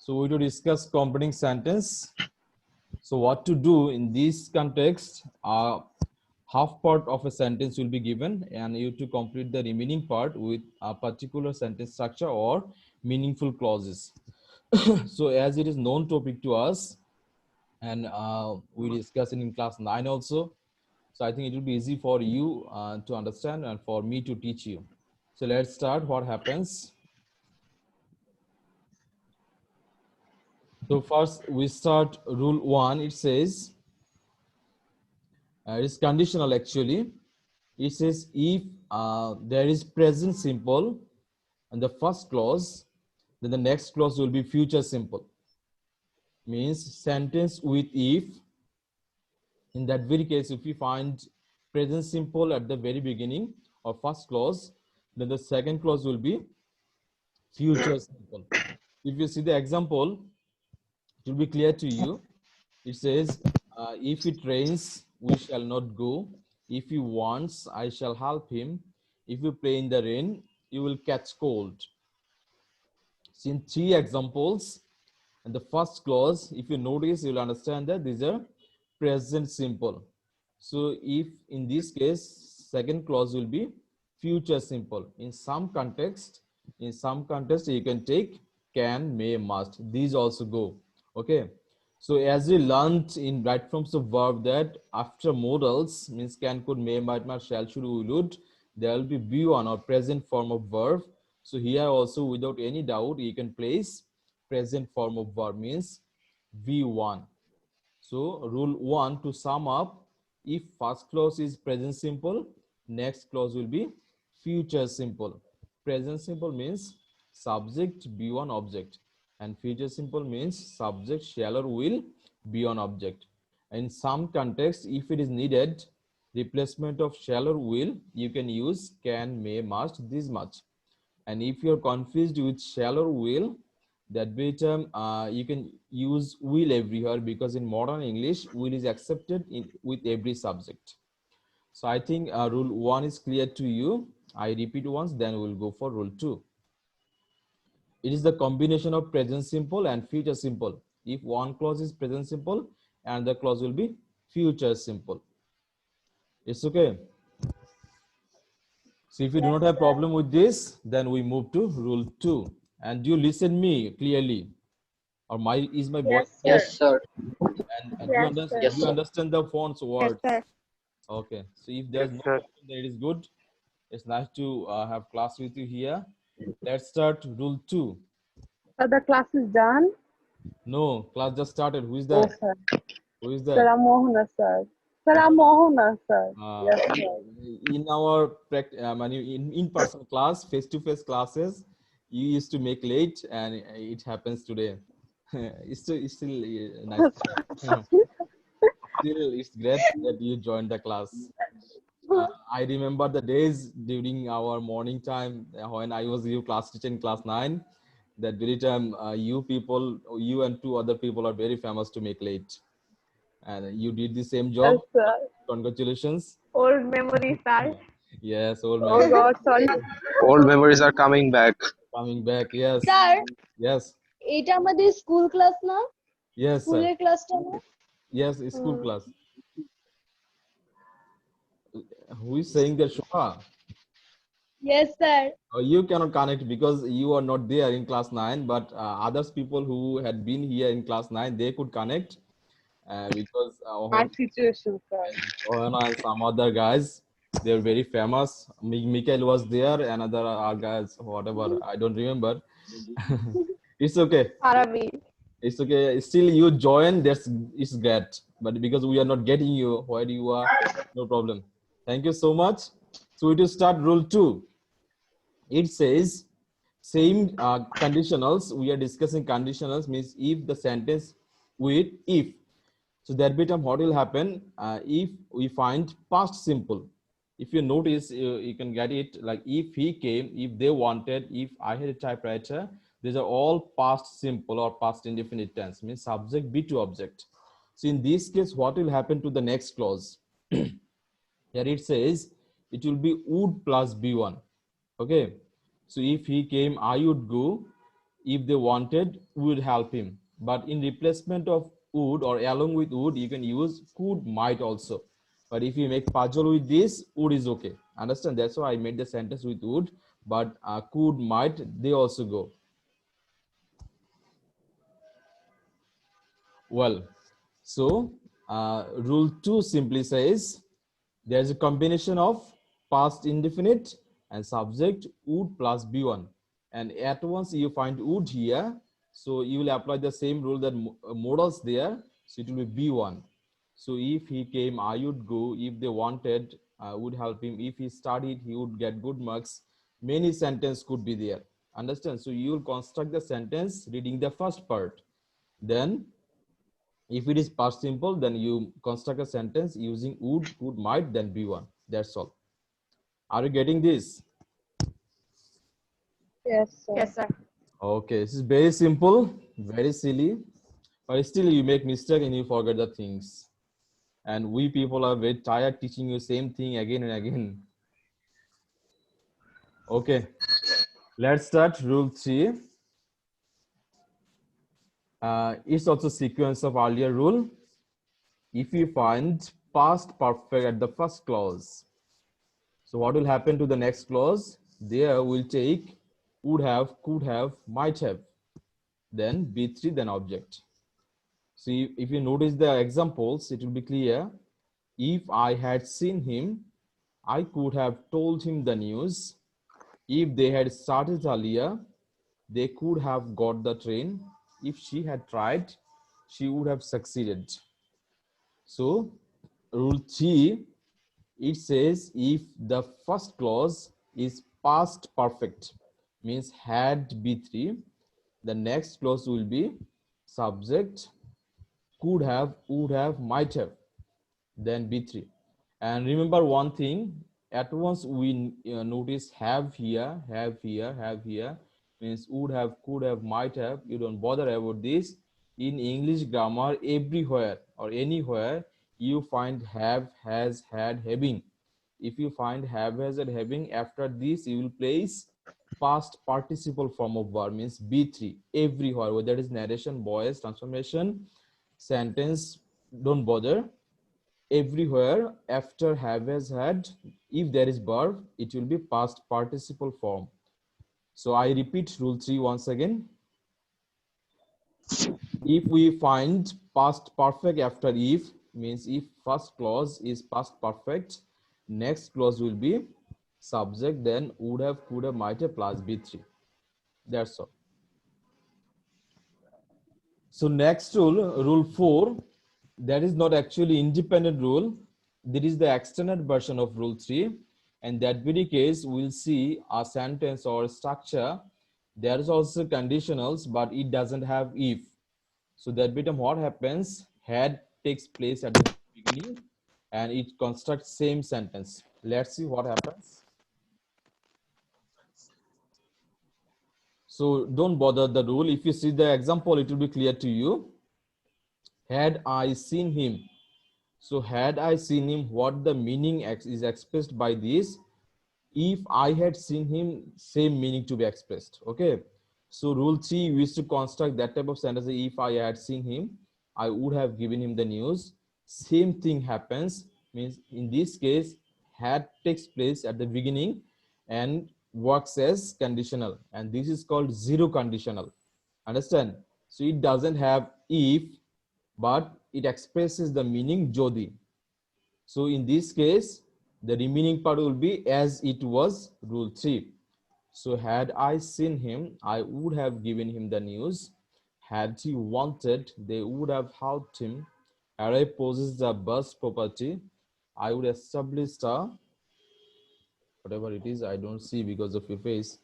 So we will discuss compounding sentence. So what to do in this context, half part of a sentence will be given and you to complete the remaining part with a particular sentence structure or meaningful clauses. So as it is known topic to us and we discussed it in class 9 also. So I think it will be easy for you to understand and for me to teach you. So let's start what happens. So first we start rule 1. It says, it's conditional actually. It says if there is present simple and the first clause, then the next clause will be future simple. Means sentence with if. In that very case, if we find present simple at the very beginning or first clause, then the second clause will be future simple. If you see the example, it will be clear to you. It says, if it rains, we shall not go. If he wants, I shall help him. If you play in the rain, you will catch cold. See, in 3 examples, and the first clause, if you notice, you will understand that these are present simple. So if in this case, second clause will be future simple. In some context, you can take can, may, must. These also go. Okay. So as we learned in right forms of verb that after modals means can, could, may, might, must, shall, should, will, would, there will be be1 or present form of verb. So here also without any doubt you can place present form of verb means V1. So rule 1 to sum up, if first clause is present simple, next clause will be future simple. Present simple means subject be1 object and future simple means subject shall or will be on object. In some context, if it is needed, replacement of shall or will, you can use can, may, must, this much. And if you're confused with shall or will, that way term you can use will everywhere because in modern English, will is accepted with every subject. So I think rule 1 is clear to you. I repeat once, then we'll go for rule 2. It is the combination of present simple and future simple. If one clause is present simple and the clause will be future simple. It's okay. So if you do not have problem with this, then we move to rule 2. And you listen me clearly. Or is my voice clear? Yes, sir. And you, Yes, you sir. understand the font's words? Yes, sir. Okay. So if there's no problem, then it is good. It's nice to have class with you here. Let's start rule 2. So the class is done? No, class just started. Who is Oh, that? sir. Who is Sir, that? I'm Mohana, sir. Sir, I'm Mohana, sir. Uh, Yes, sir. in our in-person class, face-to-face classes, you used to make late, and it happens today. It's still nice. Still, it's great that you joined the class. I remember the days during our morning time when I was your class teacher in class 9. That very time, you and 2 other people are very famous to make late, and you did the same job. Yes, sir. Congratulations. Old memory, sir. Yes, old Oh, memory God, sorry. Old memories are coming back. coming back. Yes, sir yes, এটা আমাদের school class না yes, sir. স্কুলের ক্লাসটা না Yes, school class. Who is saying that, Shubha? Yes sir You cannot connect because you are not there in class 9, but others people who had been here in class 9, they could connect because My situation, sir. Ohana and some other guys, they're very famous. Mikael was there, another guys, whatever, I don't remember. It's okay. Arabi. It's okay. Still, you join. It's great. But because we are not getting you where you are, no problem. Thank you so much. So we will start rule 2. It says same conditionals. We are discussing conditionals means if the sentence with if. So that bit of what will happen if we find past simple. If you notice, you can get it like if he came, if they wanted, if I had a typewriter. These are all past simple or past indefinite tense, means subject be to object. So in this case, what will happen to the next clause? Here it says it will be would plus be1. Okay. So if he came, I would go. if they wanted, would help him. But in replacement of would or along with would, you can use could, might also. But if you make puzzle with this, would is okay. Understand? That's why I made the sentence with would, but could, might, they also go. Well, so rule 2 simply says there's a combination of past indefinite and subject would plus be1. And at once you find would here, so you will apply the same rule that modals there, so it will be be1. So if he came, I would go. If they wanted, I would help him. If he studied, he would get good marks. Many sentence could be there. Understand? So you will construct the sentence reading the first part. Then if it is past simple, then you construct a sentence using would, could, might, then be1. That's all. Are you getting this? Yes, sir. Yes, sir. Okay, this is very simple, very silly, but still you make mistake and you forget the things. And we people are very tired teaching you same thing again and again. Okay, let's start rule 3. It's also sequence of earlier rule. If you find past perfect at the first clause, so what will happen to the next clause? There we'll take would have, could have, might have, then be3, then object. See, if you notice the examples, it will be clear. If I had seen him, I could have told him the news. If they had started earlier, they could have got the train. If she had tried, she would have succeeded. So, rule 3, it says if the first clause is past perfect, means had be3, the next clause will be subject, could have, would have, might have, then be3. And remember one thing, at once we notice have here, have here, have here, means would have, could have, might have. You don't bother about this. In English grammar, everywhere or anywhere you find have, has, had, having. If you find have, has, and having, after this you will place past participle form of verb, means be3 everywhere, whether it is narration, voice, transformation, sentence, don't bother. Everywhere after have, has, had, if there is verb, it will be past participle form. So I repeat rule 3 once again. If we find past perfect after if, means if first clause is past perfect, next clause will be subject, then would have, could have, might have plus be3. That's all. So next rule, rule 4, that is not actually independent rule. That is the extended version of rule 3. And that very case, we'll see a sentence or structure. There is also conditionals, but it doesn't have if. So that bit of what happens, had takes place at the beginning and it constructs same sentence. Let's see what happens. So don't bother the rule. If you see the example, it will be clear to you. Had I seen him. So had I seen him, what the meaning is expressed by this? If I had seen him, same meaning to be expressed. Okay. So rule 3, we used to construct that type of sentence. If I had seen him, I would have given him the news. Same thing happens, means in this case, had takes place at the beginning and works as conditional. And this is called zero conditional. Understand? So it doesn't have if, but it expresses the meaning jodi. So in this case, the remaining part will be as it was rule 3. So had I seen him, I would have given him the news. Had he wanted, they would have helped him. Had I possessed the bus property, I would establish a, whatever it is, I don't see because of your face.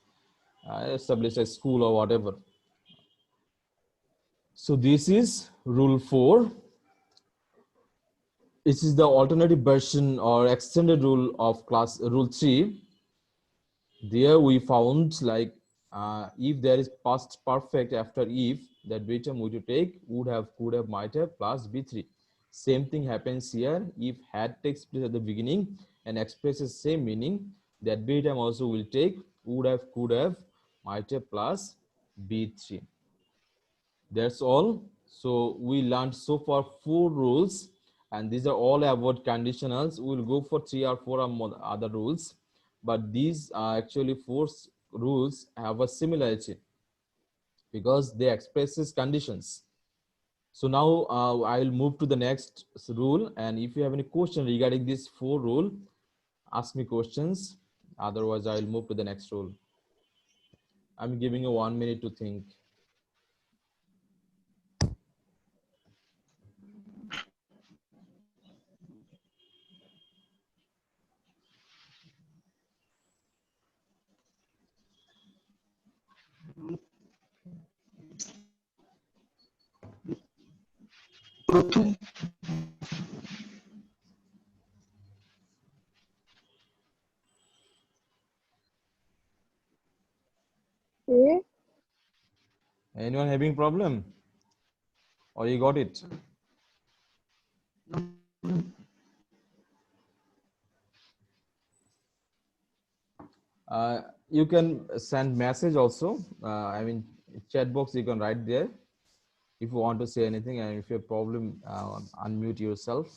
I established a school or whatever. So this is rule 4. This is the alternative version or extended rule of class rule 3. There we found like if there is past perfect after if, that term we to take would have, could have, might have plus be3. Same thing happens here. If had takes place at the beginning and expresses same meaning, that term also will take would have, could have, might have plus B3. That's all. So we learned so far 4 rules, and these are all about conditionals. We'll go for 3 or 4 or more other rules, but these are actually 4 rules have a similarity because they expresses conditions. So now I'll move to the next rule, and if you have any question regarding this 4 rule, ask me questions. Otherwise, I'll move to the next rule. I'm giving you 1 minute to think. A. Anyone having problem? Or you got it? You can send message also. I mean, chat box you can write there if you want to say anything, and if you have problem, unmute yourself.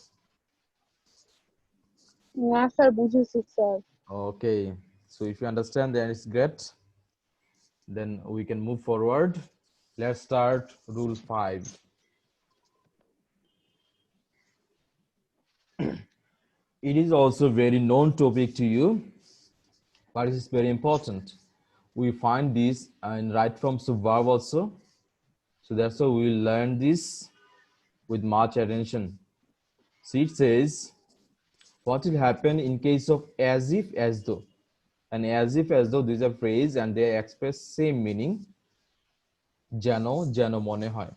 না sir বুঝেছি sir Okay, so if you understand, then it's great. Then we can move forward. Let's start rule 5. It is also very known topic to you, but it is very important. We find this in right forms of verb also. So that's why we will learn this with much attention. So it says, what will happen in case of as if, as though? And as if, as though, these are phrase and they express same meaning. Jano, jano mone hoy.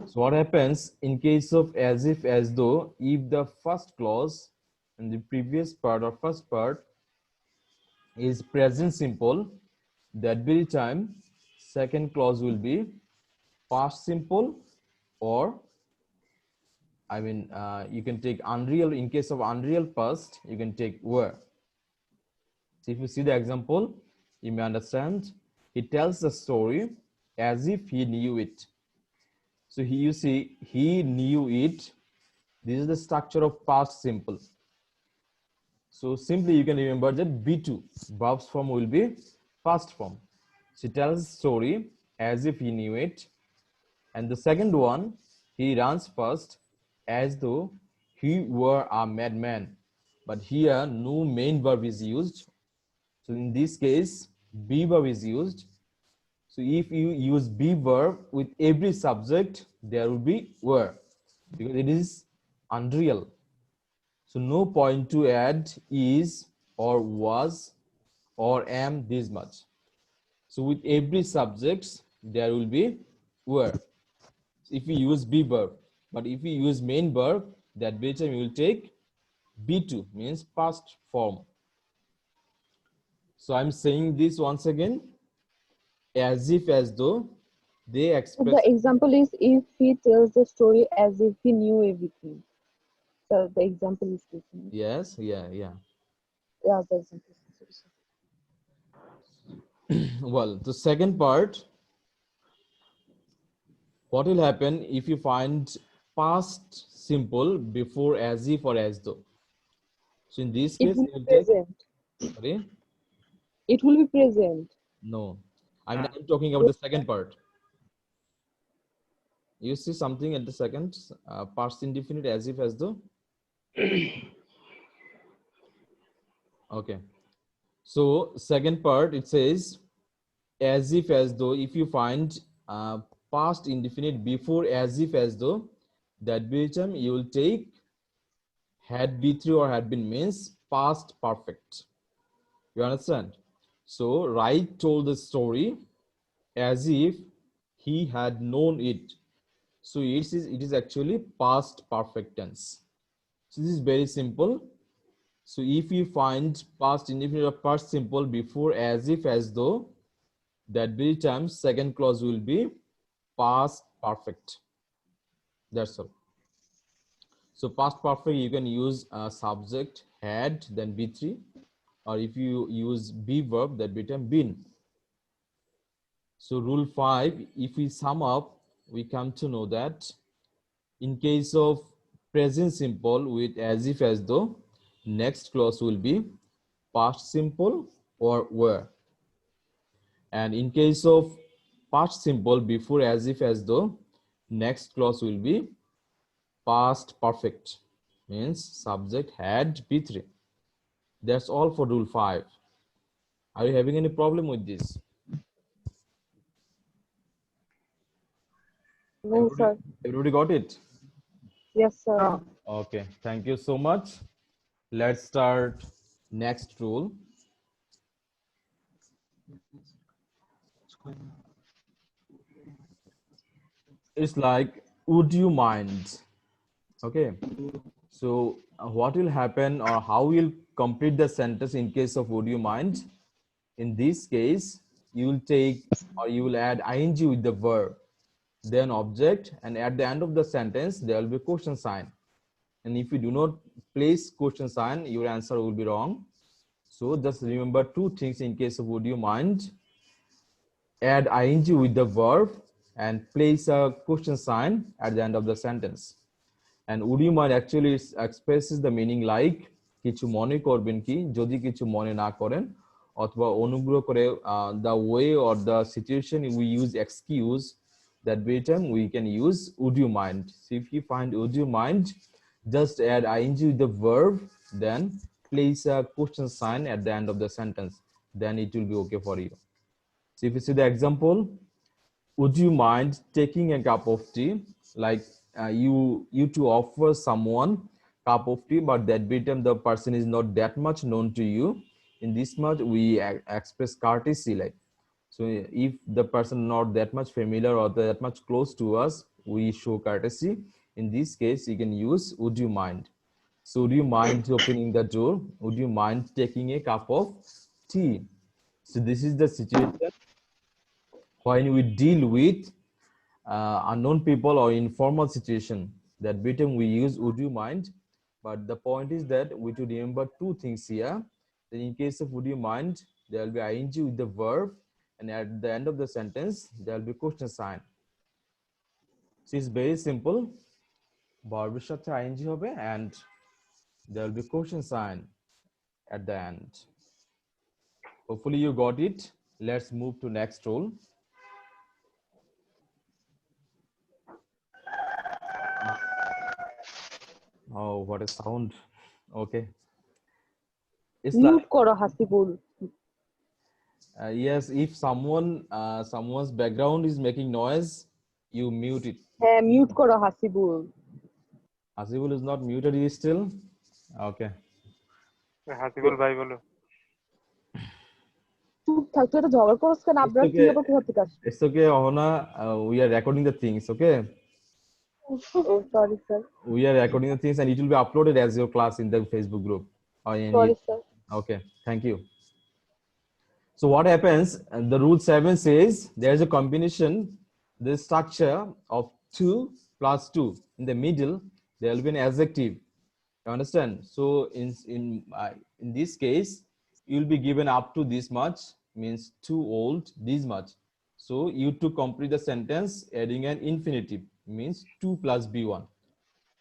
So what happens in case of as if, as though, if the first clause and the previous part or first part is present simple, that very time second clause will be past simple, or I mean, you can take unreal. In case of unreal past, you can take were. So if you see the example, you may understand. He tells the story as if he knew it. So you see, he knew it. This is the structure of past simple. So simply you can remember that B2 verbs form will be past form. She tells the story as if he knew it. And the second one, he runs first as though he were a madman. But here no main verb is used. So in this case, be verb is used. So if you use be verb with every subject, there will be were, because it is unreal. So no point to add is or was or am this much. So with every subjects, there will be were. If we use be verb, but if we use main verb, that very time you will take B2, means past form. So I'm saying this once again, as if, as though, they express. The example is if he tells the story as if he knew everything. So the example is this. Yes, yeah. Yeah, the example is this. Well, the second part, what will happen if you find past simple before as if or as though? So in this It case, will you be will take, present. sorry, It will be present. no, I mean, I'm talking about the second part. You see something at the second, past indefinite as if, as though. Okay, so second part, it says as if, as though. If you find past indefinite before as if, as though, that very time you will take had be3 or had been, means past perfect. You understand? So Wright told the story as if he had known it. So it is actually past perfect tense. So this is very simple. So if you find past indefinite or past simple before as if, as though, that very time second clause will be past perfect. That's all. So past perfect, you can use subject had, then B3, or if you use be verb, that become been. So rule 5, if we sum up, we come to know that in case of present simple with as if as though, next clause will be past simple or were. And in case of past simple before as if as though, next clause will be past perfect, means subject had P3. That's all for rule 5. Are you having any problem with this? No, sir. Everybody got it? Yes, sir. Okay, thank you so much. Let's start next rule. It's like, would you mind? Okay, so what will happen or how will complete the sentence in case of would you mind? In this case, you will take or you will add ing with the verb, then object, and at the end of the sentence, there will be question sign. And if you do not place question sign, your answer will be wrong. So just remember two things in case of would you mind. Add ing with the verb and place a question sign at the end of the sentence. And would you mind actually expresses the meaning like কিছু মনে করবেন কি যদি কিছু মনে না করেন অথবা অনুগ্রহ করে the way or the situation we use excuse, that way time we can use would you mind. So if you find would you mind, just add ing with the verb, then place a question sign at the end of the sentence, then it will be okay for you. So if you see the example, would you mind taking a cup of tea? Like you to offer someone cup of tea, but that time the person is not that much known to you. In this much we express courtesy, like, so if the person not that much familiar or that much close to us, we show courtesy. In this case you can use would you mind. So would you mind opening the door? Would you mind taking a cup of tea? So this is the situation when we deal with unknown people or informal situation. That bit we use would you mind, but the point is that we should remember two things here. Then in case of would you mind, there will be ing with the verb, and at the end of the sentence there will be question sign. So it's very simple. Verb সাথে ing হবে and there will be question sign at the end. Hopefully you got it. Let's move to next rule. Oh, what a sound. Okay. It's like, Mute করো Hasibul. yes, if someone's background is making noise, you mute it. হ্যাঁ, mute করো Hasibul. Hasibul is not muted, he is still okay. Hasibul ভাই বলো চুপ থাক, তুই এটা ঝগড়া করছ কেন? It's আবরার তুই okay. আবার কোথা থেকে আসছিস? It's okay, Ohana. We are recording the things, okay? Oh, sorry, sir. We are recording the things and it will be uploaded as your class in the Facebook group. Sorry, sir. Okay, thank you. So what happens, the rule 7 says there is a combination, the structure of 2 plus 2. In the middle, there will be an adjective. You understand? So in this case, you will be given up to this much, means too old, this much. So you to complete the sentence adding an infinitive, means 2 plus b1,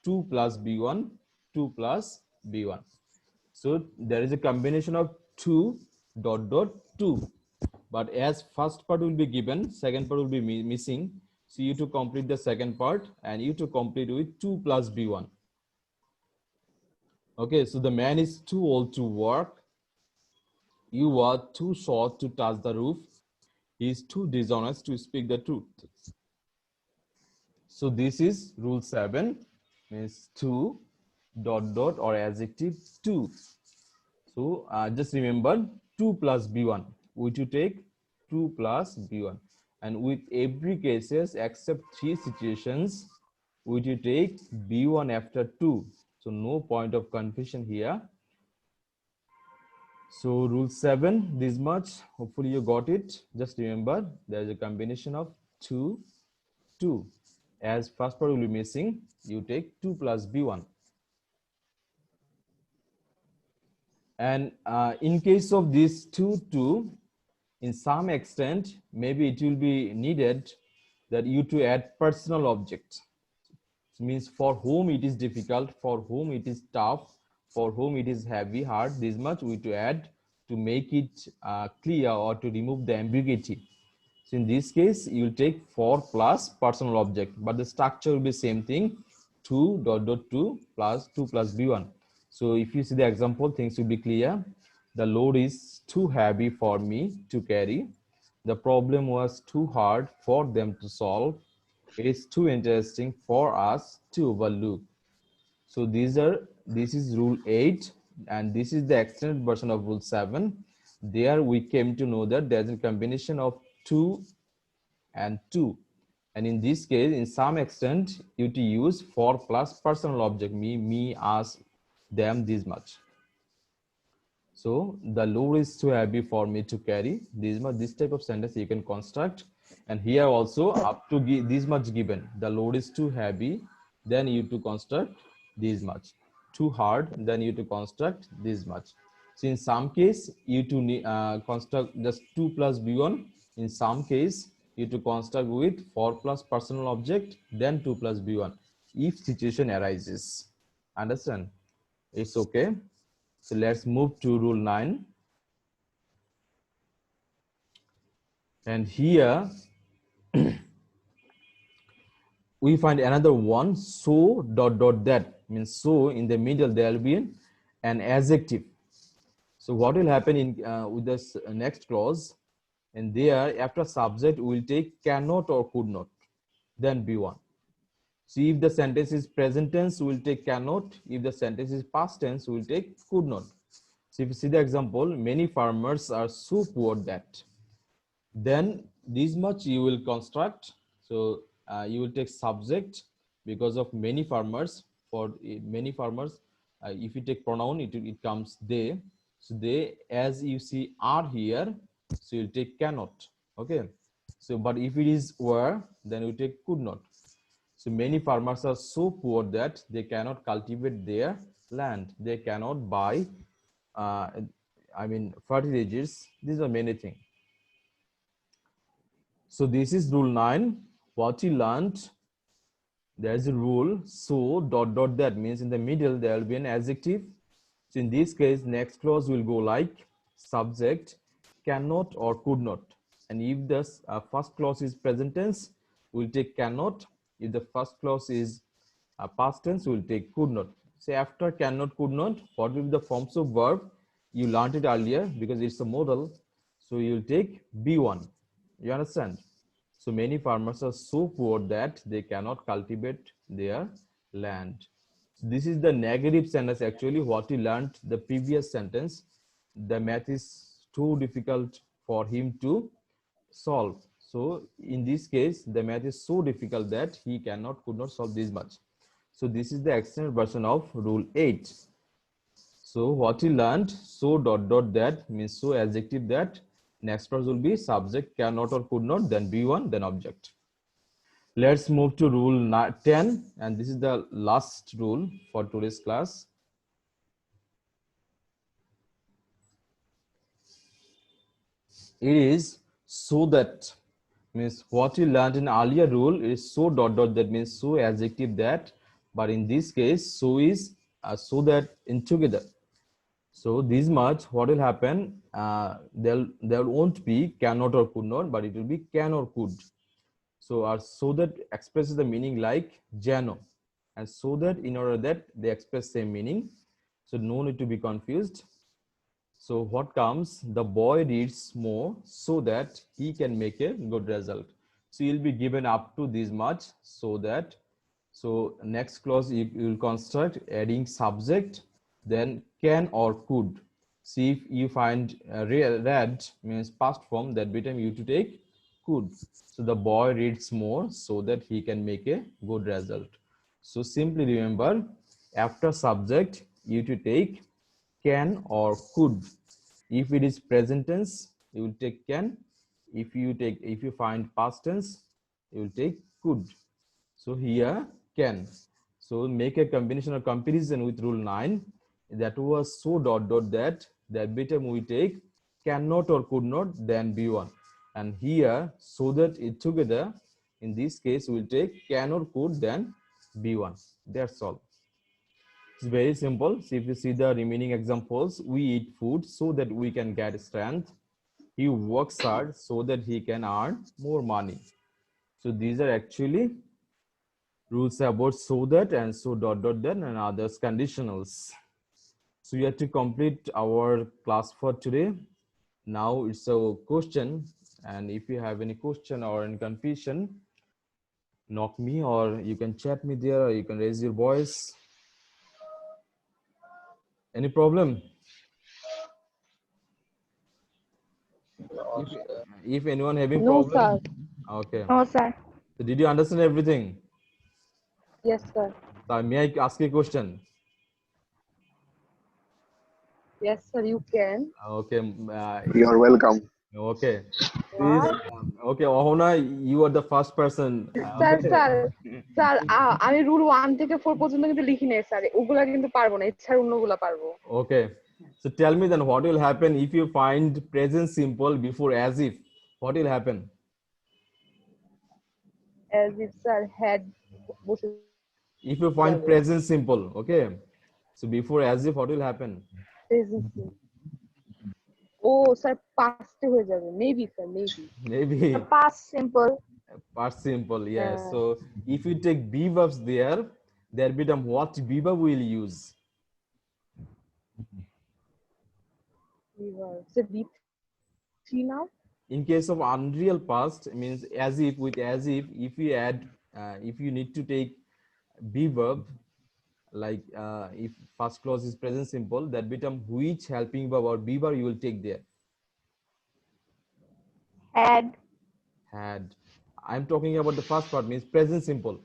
2 plus b1, 2 plus b1. So there is a combination of 2 dot dot 2, but as first part will be given, second part will be missing. So you to complete the second part and you to complete with 2 plus b1. Okay, so the man is too old to work. You are too short to touch the roof. He is too dishonest to speak the truth. So this is rule 7, means 2 dot dot or adjective 2. So just remember 2 plus b1, which you take 2 plus b1, and with every cases except 3 situations, which you take b1 after 2. So no point of confusion here. So rule 7, this much. Hopefully you got it. Just remember there is a combination of 2, 2. As first part will be missing, you take 2 plus b1. And in case of this 2, 2, in some extent, maybe it will be needed that you to add personal object. It means for whom it is difficult, for whom it is tough, for whom it is heavy, hard, this much we to add to make it clear or to remove the ambiguity. So in this case, you will take for plus personal object, but the structure will be same thing, 2 dot dot 2 plus 2 plus b1. So if you see the example, things will be clear. The load is too heavy for me to carry. The problem was too hard for them to solve. It is too interesting for us to overlook. So this is rule 8, and this is the extended version of rule 7. There we came to know that there's a combination of 2 and 2, and in this case, in some extent, you to use for plus personal object, me, us, them, this much. So the load is too heavy for me to carry this much. This type of sentence you can construct, and here also up to this much given. The load is too heavy, then you to construct this much. Too hard, then you to construct this much. So in some case, you to construct just 2 plus b1. In some case, you to construct with for plus personal object, then 2 plus b1 if situation arises. Understand? It's okay. So let's move to rule 9. And here we find another one, so dot dot that, means so in the middle there will be an adjective. So what will happen in with this next clause, and there after subject we will take cannot or could not, then b1. So if the sentence is present tense, we will take cannot. If the sentence is past tense, we will take could not. So if you see the example, many farmers are so poor that, then this much you will construct. So you will take subject because of many farmers. For many farmers, if you take pronoun, it comes they. So they, as you see, are here. So you'll take cannot. Okay. So but if it is were, then you take could not. So many farmers are so poor that they cannot cultivate their land. They cannot buy, fertilizers. These are many things. So this is rule 9. What you learned, there's a rule. So dot dot that, means in the middle there will be an adjective. So in this case, next clause will go like subject, cannot or could not. And if the first clause is present tense, we'll take cannot. If the first clause is past tense, we'll take could not. Say after cannot, could not, what will be the forms of verb? You learned it earlier because it's a modal. So you'll take B1. You understand? So many farmers are so poor that they cannot cultivate their land. So this is the negative sentence actually what we learned the previous sentence. The math is too difficult for him to solve. So in this case, the math is so difficult that he could not solve this much. So this is the extended version of rule 8. So what he learned, so dot dot that, means so adjective that, next clause will be subject, cannot or could not, then B1, then object. Let's move to rule 10, and this is the last rule for today's class. It is so that, means what we learned in earlier rule is so dot dot that, means so adjective that, but in this case so is so that in together. So this much what will happen, there won't be cannot or could not, but it will be can or could. So so that expresses the meaning like Jano, and so that in order that they express same meaning. So no need to be confused. So what comes, the boy reads more so that he can make a good result. So you'll be given up to this much so that. So next clause you will construct adding subject, then can or could. See if you find read means past form, that time you to take could. So the boy reads more so that he can make a good result. So simply remember, after subject you to take can or could. If it is present tense, you will take can. If you find past tense, you will take could. So here can. So make a combination or comparison with rule 9. That was so dot dot that. That bit we take cannot or could not, then B1. And here, so that it together, in this case, we'll take can or could, then B1. That's all. It's very simple. So if you see the remaining examples, we eat food so that we can get strength. He works hard so that he can earn more money. So these are actually rules about so that and so dot dot then and others conditionals. So you have to complete our class for today. Now it's a question, and if you have any question or any confusion, knock me or you can chat me there or you can raise your voice. Any problem? If anyone having No, problem, sir. okay. No, sir. So did you understand everything? Yes, sir. May I ask you a question? Yes, sir, you can. Okay. You're welcome. Okay. Please. Okay, Ohana, you are the first person. Sir Okay. Sir sir আমি rule 1 থেকে 4 পর্যন্ত কিন্তু লিখি নাই sir, ওগুলা কিন্তু পারবো না, এছাড়া অন্যগুলা পারবো। Okay. So tell me then what will happen if you find present simple before as if? What will happen? As if sir had বসে If you find যাবে। present simple, okay. So before as if, what will happen? Present simple. ও sir পাস্টে হয়ে যাবে, maybe sir, maybe. Maybe Past simple. past simple, yes. So if you take be verbs there become what be verb will use? Sir B3 now. In case of unreal past means as if, with as if you add if you need to take be verb, like if first clause is present simple, that become which helping verb or be verb you will take there? Had. I'm talking about the first part, means present simple.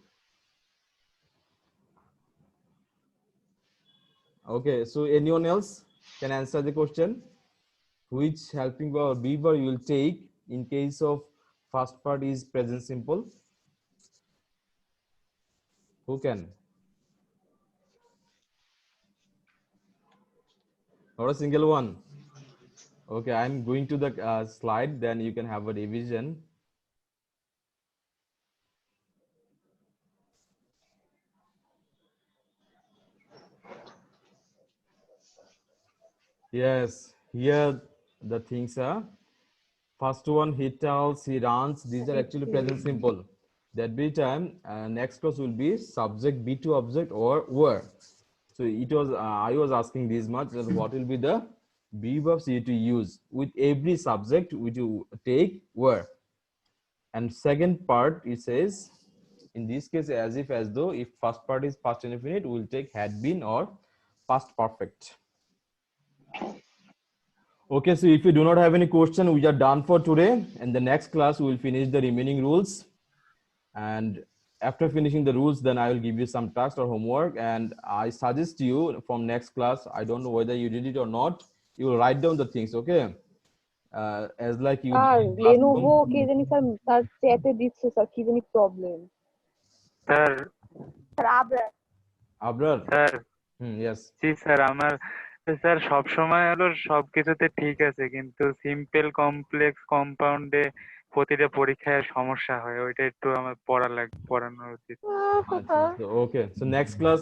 Okay, so anyone else can answer the question? Which helping verb or be verb you will take in case of first part is present simple? Who can? Not a single one. Okay, I'm going to the slide, then you can have a revision. Yes, here the things are. First one, he tells, he runs. These are actually present simple. That be time, next clause will be subject, be2 object or were. So it was, I was asking this much, that what will be the be verbs you to use with every subject which you take were. And second part, it says, in this case, as if, as though, if first part is past indefinite, we will take had been or past perfect. Okay, so if you do not have any question, we are done for today. And the next class, we will finish the remaining rules. And after finishing the rules, then I will give you some tasks or homework. And I suggest you from next class, I don't know whether you did it or not, you will write down the things, okay? As like you sir did in Lenovo classroom. কে জানি sir, sir চ্যাটে দিচ্ছে sir, কি জানি problem. Sir Abrar. Sir Yes. জি sir আমার sir সব সময় হলো সবকিছুতে ঠিক আছে, কিন্তু সিম্পল কমপ্লেক্স কম্পাউন্ডে প্রতিটা পরীক্ষায় সমস্যা হয়, ওইটা একটু আমার পড়ানো উচিত। So, okay, so next class,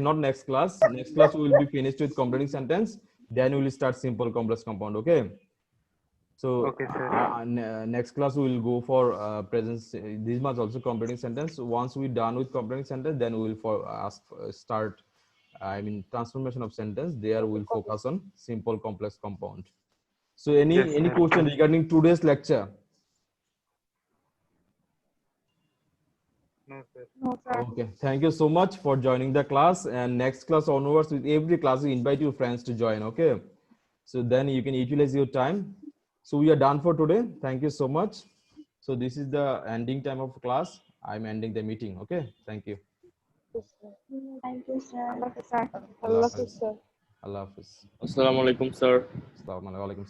not next class, next class we will be finished with completing sentence, then we will start simple complex compound, okay? So Okay, sir. next class we will go for present, this much also completing sentence. Once we done with completing sentence, then we will start, I mean transformation of sentence. There we will focus on simple complex compound. So any Yes, sir. question regarding today's lecture? No, sir. Okay, thank you so much for joining the class, and next class onwards, with every class you invite your friends to join, okay? So then you can utilize your time. So we are done for today. Thank you so much. So this is the ending time of class. I'm ending the meeting, okay? Thank you. Thank you, sir. আল্লাহ হাফেজ sir. Allah Hafiz. Assalamu alaikum, sir. Assalamu alaikum.